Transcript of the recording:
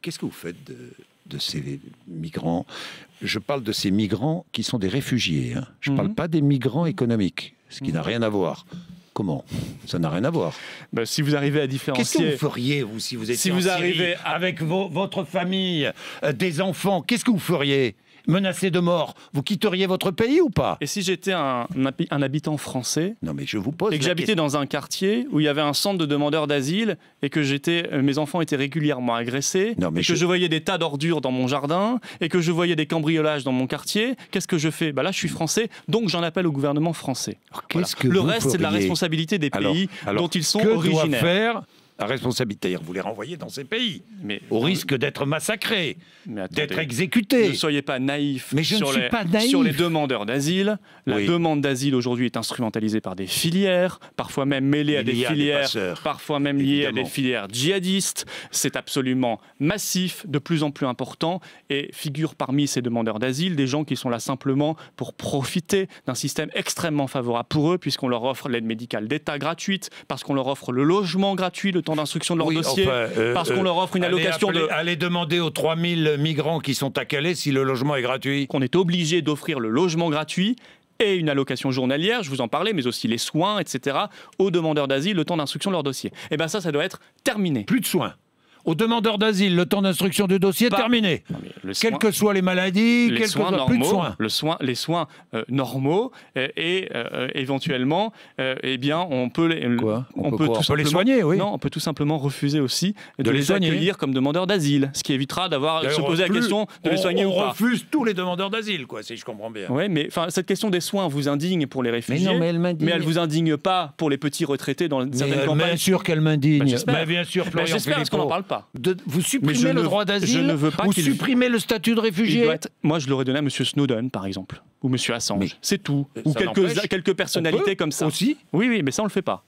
Qu'est-ce que vous faites de ces migrants? Je parle de ces migrants qui sont des réfugiés. Hein. Je ne parle pas des migrants économiques, ce qui n'a rien à voir. Comment? Ça n'a rien à voir. Bah, si vous arrivez à différencier... Qu'est-ce que vous feriez, vous, si vous étiez si vous en Syrie, arrivez avec votre famille, des enfants? Qu'est-ce que vous feriez? Menacé de mort, vous quitteriez votre pays ou pas? Et si j'étais un habitant français, non mais je vous pose et que j'habitais dans un quartier où il y avait un centre de demandeurs d'asile et que mes enfants étaient régulièrement agressés, et que je voyais des tas d'ordures dans mon jardin et que je voyais des cambriolages dans mon quartier, qu'est-ce que je fais? Là, je suis français, donc j'en appelle au gouvernement français. Voilà. Le reste, c'est de la responsabilité des pays dont ils sont originaires. Que doit faire la responsabilité? Vous les renvoyez dans ces pays, au risque d'être massacrés, d'être exécutés. Ne soyez pas naïfs sur les demandeurs d'asile. La demande d'asile aujourd'hui est instrumentalisée par des filières, parfois même mêlée à des filières, parfois même liées à des filières djihadistes. C'est absolument massif, de plus en plus important, et figurent parmi ces demandeurs d'asile des gens qui sont là simplement pour profiter d'un système extrêmement favorable pour eux, puisqu'on leur offre l'aide médicale d'État gratuite, parce qu'on leur offre le logement gratuit, le temps d'instruction de leur dossier, parce qu'on leur offre une allocation Allez demander aux 3000 migrants qui sont à Calais si le logement est gratuit. Qu'on est obligé d'offrir le logement gratuit et une allocation journalière, je vous en parlais, mais aussi les soins, etc., aux demandeurs d'asile, le temps d'instruction de leur dossier. Et bien ça doit être terminé. Plus de soins. Aux demandeurs d'asile, le temps d'instruction du dossier terminé. Quelles que soient les maladies, plus de soins. Les soins normaux et éventuellement, on peut les soigner, oui. Non, on peut tout simplement refuser aussi de les accueillir comme demandeurs d'asile, ce qui évitera de se poser la question de les soigner ou pas. On refuse tous les demandeurs d'asile, si je comprends bien. Oui, mais cette question des soins vous indigne pour les réfugiés, mais elle vous indigne pas pour les petits retraités dans certaines campagnes. Bien sûr qu'elle m'indigne. Bien sûr, Florian j'espère, parce qu'on n'en parle pas. Vous supprimez le droit d'asile, vous supprimez le statut de réfugié. Moi, je l'aurais donné à M. Snowden, par exemple, ou M. Assange. C'est tout. Ou quelques personnalités comme ça. Aussi ? Oui, mais ça, on le fait pas.